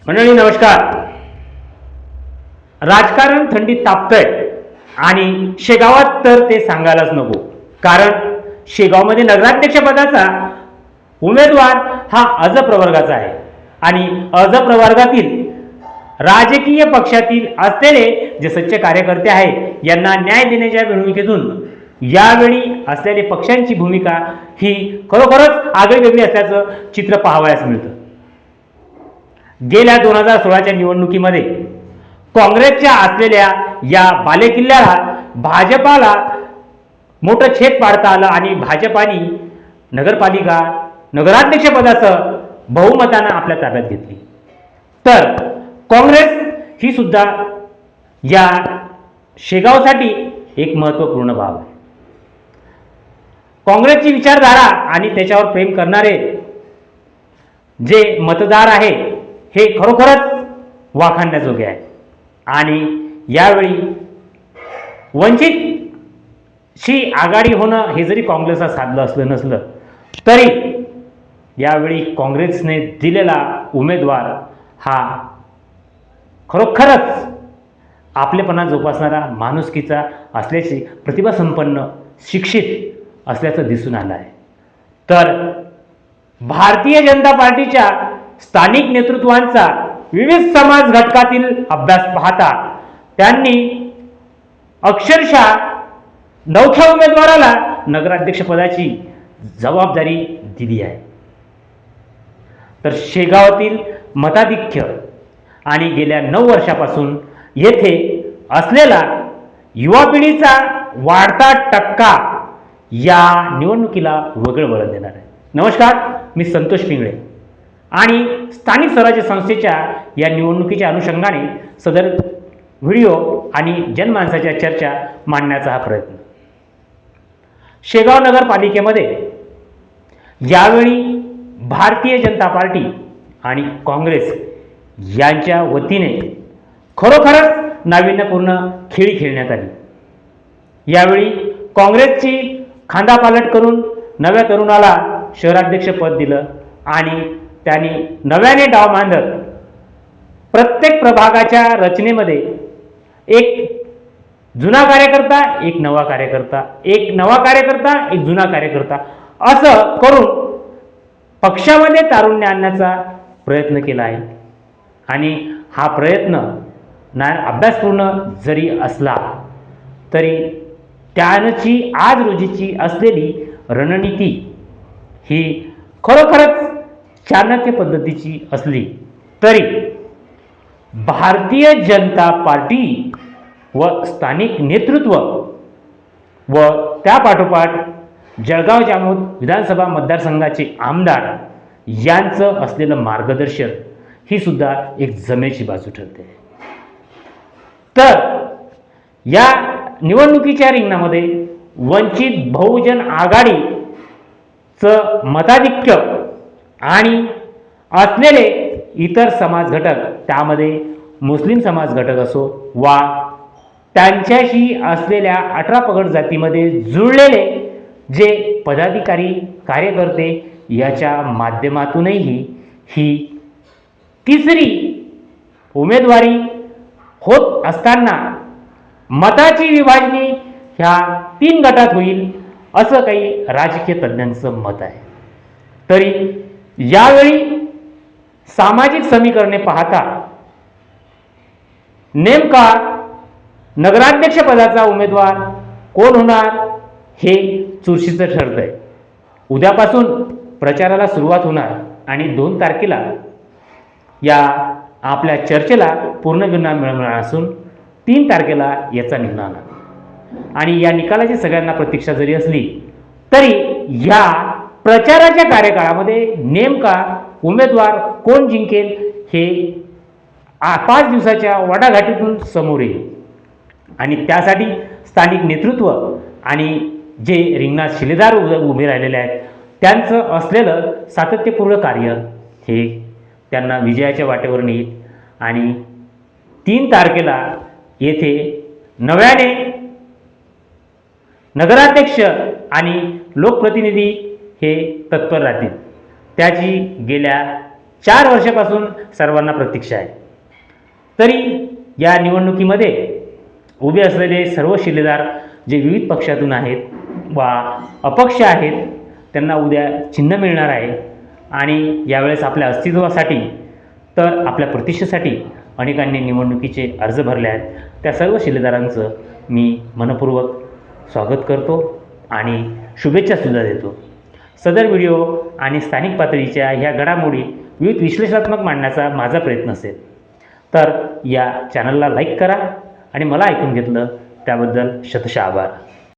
मंडळी नमस्कार. राजकारण थंडीत तापतंय आणि शेगावात तर ते सांगायलाच नको. कारण शेगावमध्ये नगराध्यक्ष पदाचा उमेदवार हा अज प्रवर्गाचा आहे आणि अज प्रवर्गातील राजकीय पक्षातील असलेले जे सच्चे कार्यकर्ते आहेत यांना न्याय देण्याच्या भूमिकेतून यावेळी असलेली पक्षांची भूमिका ही खरोखरच आगळीवेगळी असल्याचं चित्र पाहावयास मिळतं. गेल्या 2016च्या निवडणुकीमध्ये काँग्रेसच्या असलेल्या या बालेकिल्ल्याला भाजपाला मोठं छेद पाडता आलं आणि भाजपाने नगरपालिका नगराध्यक्षपदाचं बहुमतानं आपल्या ताब्यात घेतली. तर काँग्रेस ही सुद्धा या शेगावसाठी एक महत्त्वपूर्ण बाब आहे. काँग्रेसची विचारधारा आणि त्याच्यावर प्रेम करणारे जे मतदार आहे हे खरोखरच वाखाणण्याजोगे आहे. आणि यावेळी वंचितशी आघाडी होणं हे जरी काँग्रेसला साधलं असलं नसलं तरी यावेळी काँग्रेसने दिलेला उमेदवार हा खरोखरच आपलेपणा जोपासणारा माणुसकीचा असल्याची प्रतिभासंपन्न शिक्षित असल्याचं दिसून आलं आहे. तर भारतीय जनता पार्टीच्या स्थानिक नेतृत्वांचा विविध समाज घटकातील अभ्यास पाहता त्यांनी अक्षरशः नवख्या उमेदवाराला नगराध्यक्षपदाची जबाबदारी दिली आहे. तर शेगावातील मताधिक्य आणि गेल्या 9 वर्षापासून येथे असलेला युवा पिढीचा वाढता टक्का या निवडणुकीला वेगळं वळण देणार आहे. नमस्कार, मी संतोष पिंगळे आणि स्थानिक स्वराज्य संस्थेच्या या निवडणुकीच्या अनुषंगाने सदर व्हिडिओ आणि जनमानसाच्या चर्चा मांडण्याचा हा प्रयत्न. शेगाव नगरपालिकेमध्ये यावेळी भारतीय जनता पार्टी आणि काँग्रेस यांच्या वतीने खरोखरच नाविन्यपूर्ण खेळी खेळण्यात आली. यावेळी काँग्रेसची खांदापालट करून नव्या तरुणाला शहराध्यक्षपद दिलं आणि त्यांनी नव्याने डाव बांधत प्रत्येक प्रभागाच्या रचनेमध्ये एक जुना कार्यकर्ता, एक नवा कार्यकर्ता, एक नवा कार्यकर्ता, एक जुना कार्यकर्ता असं करून पक्षामध्ये तारुण्य आणण्याचा प्रयत्न केला आहे. आणि हा प्रयत्न अभ्यासपूर्ण जरी असला तरी त्यांची आज रोजीची असलेली रणनीती ही खरोखरच चाणक्य पद्धतीची असली तरी भारतीय जनता पार्टी व स्थानिक नेतृत्व व त्यापाठोपाठ जळगाव जामोद विधानसभा मतदारसंघाचे आमदार यांचं असलेलं मार्गदर्शन ही सुद्धा एक जमेची बाजू ठरते. तर या निवडणुकीच्या रिंगणामध्ये वंचित बहुजन आघाडीचं मताधिक्य आणि असलेले इतर समाज घटक, त्यामध्ये मुस्लिम समाज घटक असो वा त्यांच्याशी असलेल्या 18 पगड जातीमध्ये जुळलेले जे पदाधिकारी कार्यकर्ते याच्या माध्यमातूनही ही तिसरी उमेदवारी होत असताना मताची विभागणी ह्या 3 गटात होईल असं काही राजकीय तज्ज्ञांचं मत आहे. तरी यावेळी सामाजिक समीकरणे पाहता नेमका नगराध्यक्षपदाचा उमेदवार कोण होणार हे चुरशीचं ठरतंय. उद्यापासून प्रचाराला सुरुवात होणार आणि 2 तारखेला या आपल्या चर्चेला पूर्णविराम मिळणार असून 3 तारखेला याचा निकाल होणार. आणि या निकालाची सगळ्यांना प्रतीक्षा जरी असली तरी या प्रचाराच्या कार्यकाळामध्ये नेमका उमेदवार कोण जिंकेल हे 5 दिवसाच्या वाटाघाटीतून समोर येईल. आणि त्यासाठी स्थानिक नेतृत्व आणि जे रिंगणात शिलेदार उभे राहिलेले आहेत त्यांचं असलेलं सातत्यपूर्ण कार्य हे त्यांना विजयाच्या वाटेवर नेईल. आणि 3 तारखेला येथे नव्याने नगराध्यक्ष आणि लोकप्रतिनिधी हे तत्पर राहतील. त्याची गेल्या 4 वर्षापासून सर्वांना प्रतीक्षा आहे. तरी या निवडणुकीमध्ये उभे असलेले सर्व शिलेदार जे विविध पक्षातून आहेत वा अपक्ष आहेत त्यांना उद्या चिन्ह मिळणार आहे आणि यावेळेस आपल्या अस्तित्वासाठी तर आपल्या प्रतिष्ठेसाठी अनेकांनी निवडणुकीचे अर्ज भरले आहेत. त्या सर्व शिलेदारांचं मी मनपूर्वक स्वागत करतो आणि शुभेच्छासुद्धा देतो. सदर व्हिडिओ आणि स्थानिक पातळीच्या ह्या घडामोडी विविध विश्लेषणात्मक मांडण्याचा माझा प्रयत्न असेल. तर या चॅनलला लाईक करा आणि मला ऐकून घेतलं त्याबद्दल शतशः आभार.